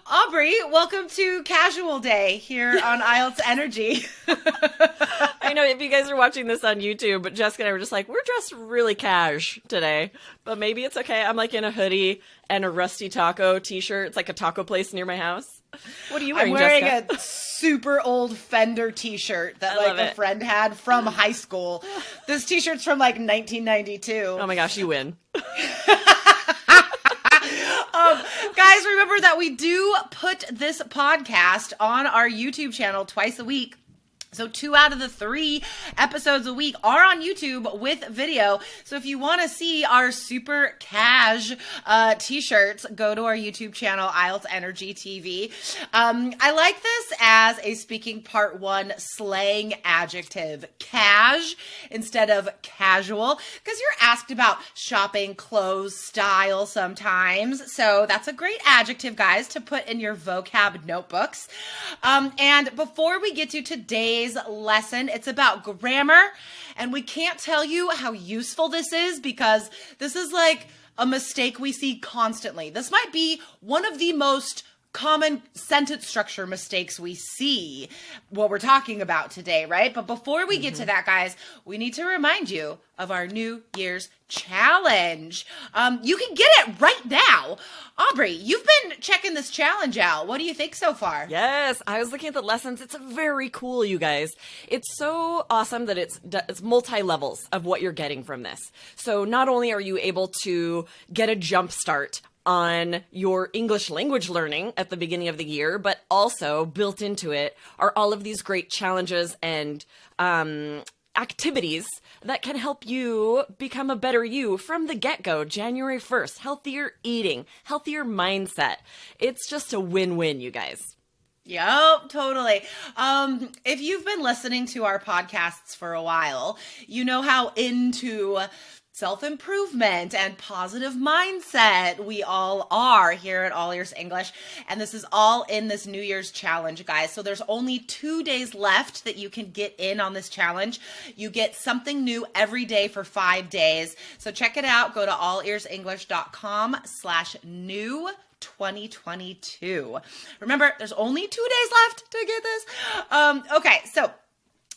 Aubrey, welcome to Casual Day here on IELTS Energy. I know if you guys are watching this on YouTube, but Jessica and I were just like, we're dressed really cash today, but maybe it's okay. I'm like in a hoodie and a Rusty Taco t-shirt. It's like a taco place near my house. What are you wearing, I'm wearing Jessica? a super old Fender t-shirt that I love a it. friend had from high school. This t-shirt's from like 1992. Oh my gosh, you win. Guys, remember that we do put this podcast on our YouTube channel twice a week. So 2 out of the 3 episodes a week are on YouTube with video. So if you want to see our super cash t-shirts, go to our YouTube channel, IELTS Energy TV. I like this as a speaking part 1 slang adjective, cash instead of casual, because you're asked about shopping, clothes, style sometimes. So that's a great adjective, guys, to put in your vocab notebooks. And before we get to today's lesson, it's about grammar, and we can't tell you how useful this is because this is like a mistake we see constantly. This might be one of the most common sentence structure mistakes we see what we're talking about today, right? But before we get to that, guys, we need to remind you of our New Year's challenge. You can get it right now. Aubrey, you've been checking this challenge out. What do you think so far? Yes, I was looking at the lessons. It's very cool, you guys. It's so awesome that it's multi-levels of what you're getting from this. So not only are you able to get a jump start on your English language learning at the beginning of the year, but also built into it are all of these great challenges and activities that can help you become a better you from the get-go, January 1st. Healthier eating, healthier mindset. It's just a win-win, you guys. Yep, totally. If you've been listening to our podcasts for a while, you know how into self-improvement and positive mindset we all are here at All Ears English. And this is all in this New Year's challenge, guys. So there's only 2 days left that you can get in on this challenge. You get something new every day for 5 days. So check it out. Go to allearsenglish.com/new 2022. Remember, there's only 2 days left to get this. Okay, so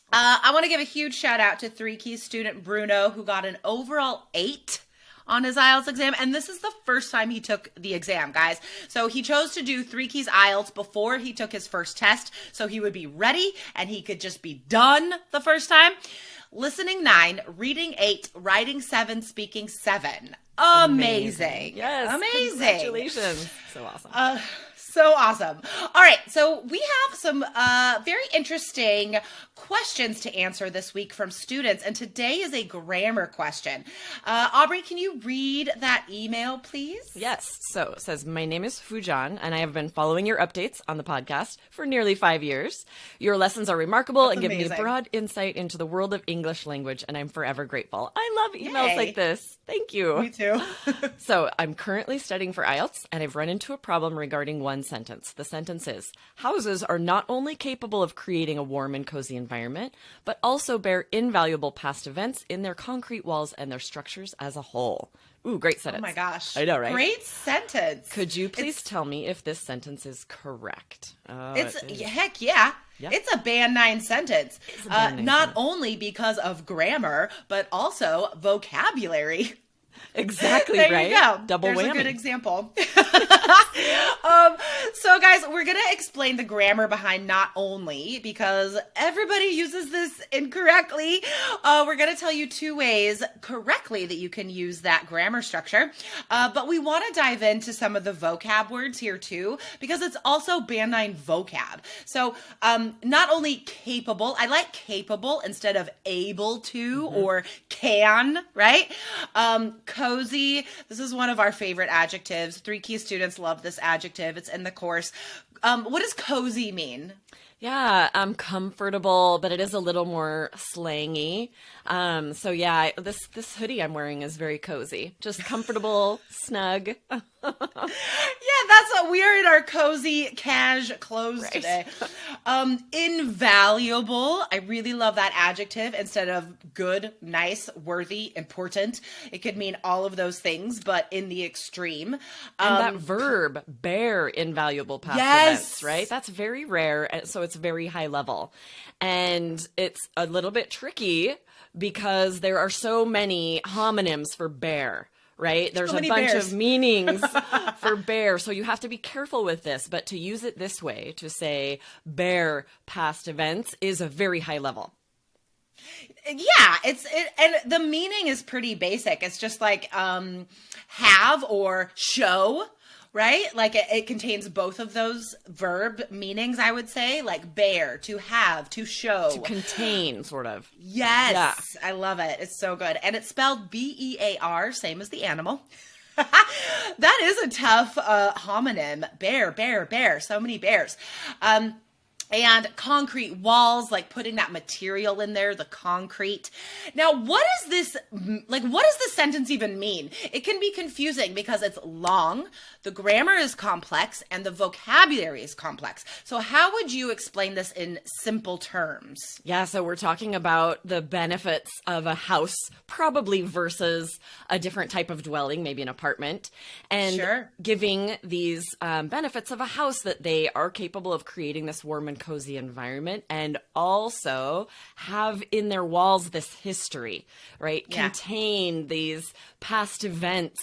I want to give a huge shout out to 3 Keys student Bruno, who got an overall 8 on his IELTS exam. And this is the first time he took the exam, guys. So he chose to do 3 Keys IELTS before he took his first test. So he would be ready and he could just be done the first time. Listening 9, reading 8, writing 7, speaking 7. Amazing. Yes. Amazing. Congratulations. So awesome. So awesome. All right. So we have some very interesting questions to answer this week from students. And today is a grammar question. Aubrey, can you read that email, please? Yes. So it says, my name is Fujan, and I have been following your updates on the podcast for nearly 5 years. Your lessons are remarkable and give me a broad insight into the world of English language, and I'm forever grateful. I love emails like this. Thank you. Me too. So I'm currently studying for IELTS, and I've run into a problem regarding one sentence. The sentence is, houses are not only capable of creating a warm and cozy environment, but also bear invaluable past events in their concrete walls and their structures as a whole. Ooh, great sentence. Oh my gosh. I know, right? Great sentence. Could you please tell me if this sentence is correct? Heck yeah. Yeah. It's a band 9 sentence. It's a band 9 not sentence. only because of grammar, but also vocabulary. Exactly, There right? you go. Double There's whammy. a good example. So guys, we're going to explain the grammar behind not only because everybody uses this incorrectly. We're going to tell you 2 ways correctly that you can use that grammar structure. But we want to dive into some of the vocab words here too, because it's also band 9 vocab. So not only capable, I like capable instead of able to or can, right? Cozy. This is one of our favorite adjectives. 3 Key students love this adjective. It's in the course. What does cozy mean? Yeah, I'm comfortable, but it is a little more slangy. So yeah, this hoodie I'm wearing is very cozy. Just comfortable, snug. Yeah, that's what we are in our cozy cash clothes Right. today. Invaluable. I really love that adjective instead of good, nice, worthy, important. It could mean all of those things, but in the extreme. And that verb, bear invaluable past events, Yes. right? That's very rare, and so it's very high level. And it's a little bit tricky because there are so many homonyms for bear, right? There's So a many bunch bears. of meanings for bear, so you have to be careful with this. But to use it this way, to say bear past events, is a very high level. Yeah, and the meaning is pretty basic. It's just like have or show, right? Like it contains both of those verb meanings, I would say, like bear, to have, to show. To contain, sort of. Yes, I love it. It's so good. And it's spelled Bear, same as the animal. That is a tough homonym. Bear, bear, bear. So many bears. And concrete walls, like putting that material in there, the concrete. Now, what is this, like, what does this sentence even mean? It can be confusing because it's long, the grammar is complex, and the vocabulary is complex. So how would you explain this in simple terms? Yeah, so we're talking about the benefits of a house, probably versus a different type of dwelling, maybe an apartment, and Sure. giving these benefits of a house that they are capable of creating this warm and cozy environment and also have in their walls this history, right? Yeah. Contain these past events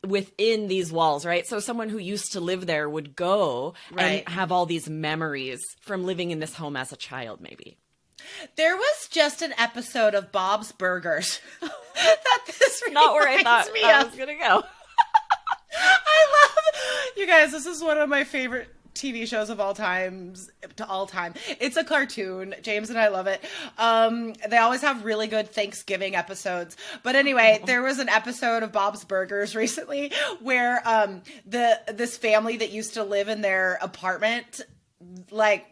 within these walls, right? So someone who used to live there would go Right. and have all these memories from living in this home as a child, maybe. There was just an episode of Bob's Burgers that this Not where I thought reminds me I of. was going to go. I love you guys. This is one of my favorite TV shows of all times to all time. It's a cartoon. James and I love it. They always have really good Thanksgiving episodes. But anyway, there was an episode of Bob's Burgers recently where this family that used to live in their apartment like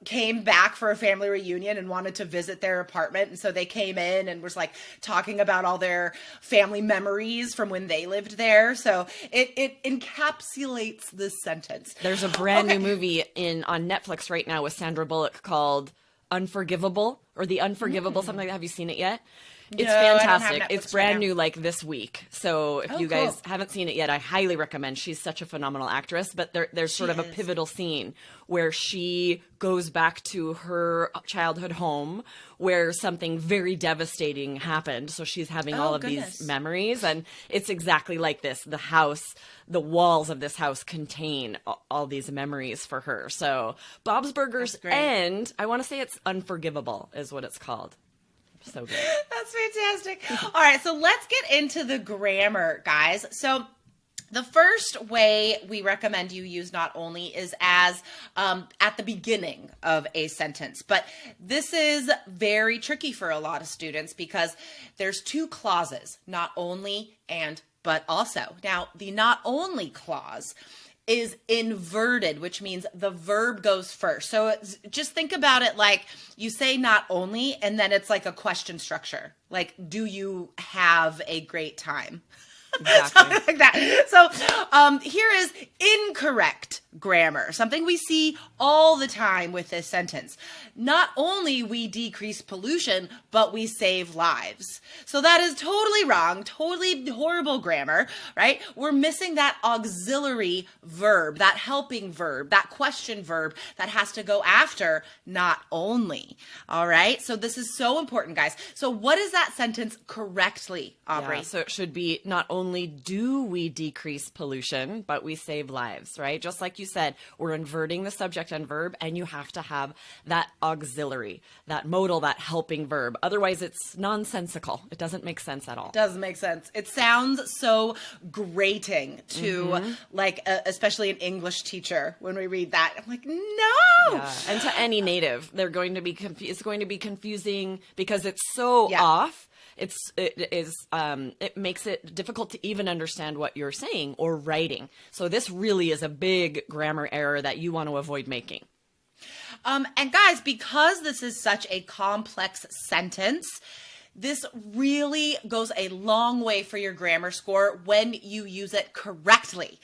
came back for a family reunion and wanted to visit their apartment, and so they came in and was like talking about all their family memories from when they lived there. So it encapsulates this sentence. There's a brand new movie on Netflix right now with Sandra Bullock called Unforgivable or The Unforgivable, something like that. Have you seen it yet? It's No, I don't have fantastic. Netflix It's brand right now. new like this week. So if you guys Cool. haven't seen it yet, I highly recommend. She's such a phenomenal actress, but there's sort of a is. pivotal scene where she goes back to her childhood home where something very devastating happened. So she's having all of goodness. these memories, and it's exactly like this. The house, the walls of this house contain all these memories for her. So Bob's Burgers, That's great. and I want to say it's Unforgivable is what it's called. So good. That's fantastic. All right, so let's get into the grammar, guys. So the first way we recommend you use not only is as at the beginning of a sentence, but this is very tricky for a lot of students because there's two clauses, not only and but also. Now, the not only clause is inverted, which means the verb goes first. So just think about it like you say not only, and then it's like a question structure. Like, do you have a great time? Exactly. Something like that. So here is incorrect grammar, something we see all the time with this sentence. Not only we decrease pollution, but we save lives. So that is totally wrong, totally horrible grammar, right? We're missing that auxiliary verb, that helping verb, that question verb that has to go after not only. All right? So this is so important, guys. So what is that sentence correctly, Aubrey? Yeah, so it should be not only do we decrease pollution, but we save lives, right? Just like you said, we're inverting the subject and verb, and you have to have that auxiliary, that modal, that helping verb. Otherwise, it's nonsensical. It doesn't make sense at all. Doesn't make sense. It sounds so grating to like, especially an English teacher when we read that. I'm like, no. Yeah. And to any native, they're going to be it's going to be confusing because it's so Yeah. off. It makes it difficult to even understand what you're saying or writing. So this really is a big grammar error that you want to avoid making. And guys, because this is such a complex sentence, this really goes a long way for your grammar score when you use it correctly.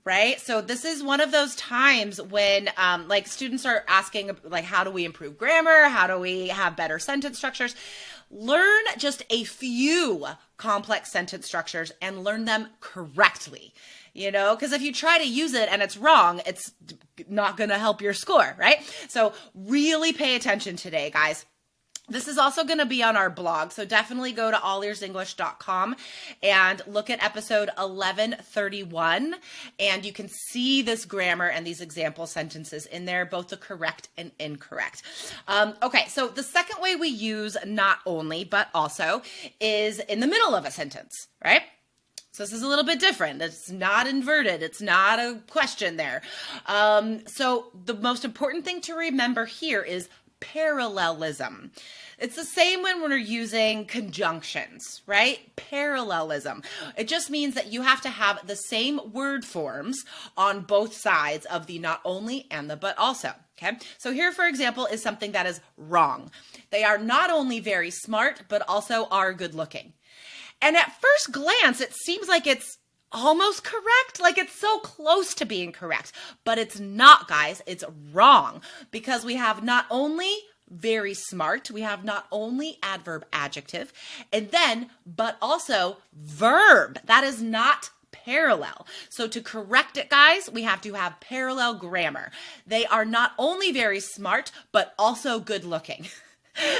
Right? So this is one of those times when like students are asking, like, how do we improve grammar? How do we have better sentence structures? Learn just a few complex sentence structures and learn them correctly. Because if you try to use it and it's wrong, it's not going to help your score, right? So really pay attention today, guys. This is also going to be on our blog, so definitely go to allearsenglish.com and look at episode 1131, and you can see this grammar and these example sentences in there, both the correct and incorrect. Okay, so the second way we use not only, but also is in the middle of a sentence, right? So this is a little bit different. It's not inverted. It's not a question there. So the most important thing to remember here is parallelism. It's the same when we're using conjunctions, right? Parallelism. It just means that you have to have the same word forms on both sides of the not only and the but also. Okay. So here, for example, is something that is wrong. They are not only very smart, but also are good looking. And at first glance, it seems like it's almost correct, like it's so close to being correct, but it's not, guys. It's wrong because we have not only very smart, we have not only adverb adjective, and then, but also verb. That is not parallel. So to correct it, guys, we have to have parallel grammar. They are not only very smart, but also good looking.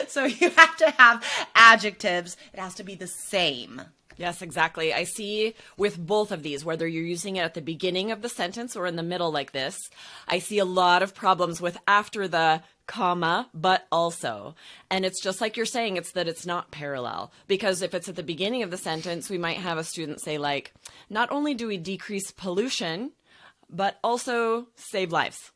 So you have to have adjectives. It has to be the same. Yes, exactly. I see with both of these, whether you're using it at the beginning of the sentence or in the middle like this, I see a lot of problems with after the comma, but also. And it's just like you're saying, it's that it's not parallel. Because if it's at the beginning of the sentence, we might have a student say like, not only do we decrease pollution, but also save lives.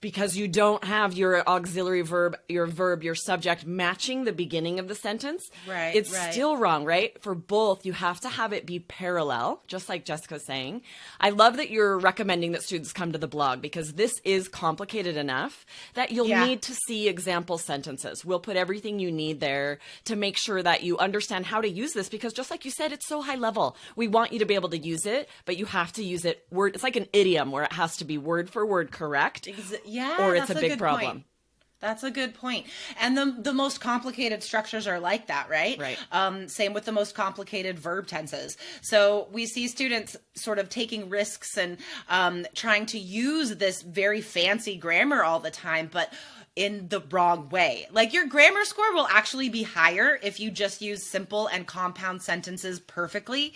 Because you don't have your auxiliary verb, your subject matching the beginning of the sentence. Right. It's still wrong, right? For both, you have to have it be parallel, just like Jessica's saying. I love that you're recommending that students come to the blog because this is complicated enough that you'll need to see example sentences. We'll put everything you need there to make sure that you understand how to use this because just like you said, it's so high level. We want you to be able to use it, but you have to use it word. It's like an idiom where it has to be word for word correct. Yeah, or it's a big good problem. Point. That's a good point. And the most complicated structures are like that, right? Right. Same with the most complicated verb tenses. So we see students sort of taking risks and trying to use this very fancy grammar all the time, but in the wrong way. Like your grammar score will actually be higher if you just use simple and compound sentences perfectly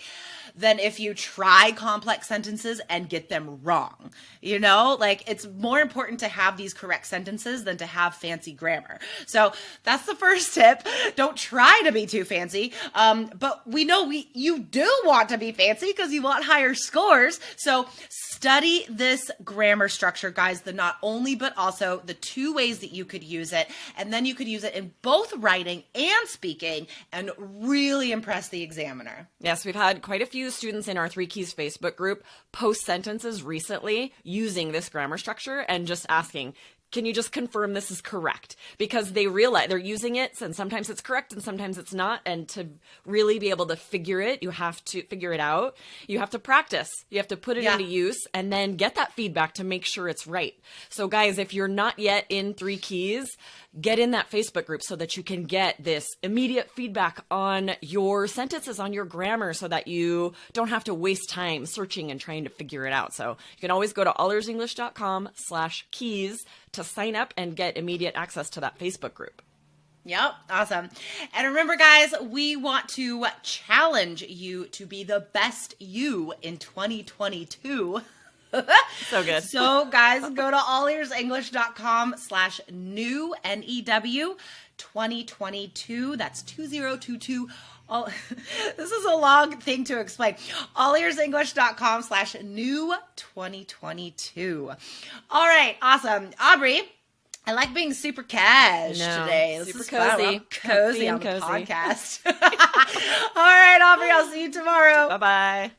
than if you try complex sentences and get them wrong. Like it's more important to have these correct sentences than to have fancy grammar. So that's the first tip. Don't try to be too fancy. But we know you do want to be fancy because you want higher scores. So study this grammar structure, guys, the not only, but also the two ways that you could use it. And then you could use it in both writing and speaking and really impress the examiner. Yes, we've had quite a few students in our 3 Keys Facebook group post sentences recently using this grammar structure and just asking, can you just confirm this is correct? Because they realize they're using it and sometimes it's correct and sometimes it's not. And to really be able to figure it, you have to figure it out. You have to practice. You have to put it into use and then get that feedback to make sure it's right. So guys, if you're not yet in 3 Keys, get in that Facebook group so that you can get this immediate feedback on your sentences, on your grammar, so that you don't have to waste time searching and trying to figure it out. So you can always go to allearsenglish.com/keys to sign up and get immediate access to that Facebook group. Yep. Awesome. And remember, guys, we want to challenge you to be the best you in 2022. So good. So guys, go to allearsenglish.com/new, NEW 2022. That's 2022. This is a long thing to explain. allearsenglish.com/new 2022. All right. Awesome. Aubrey, I like being super cash today. This super is cozy. Cozy On and the cozy. podcast. All right, Aubrey, I'll see you tomorrow. Bye-bye.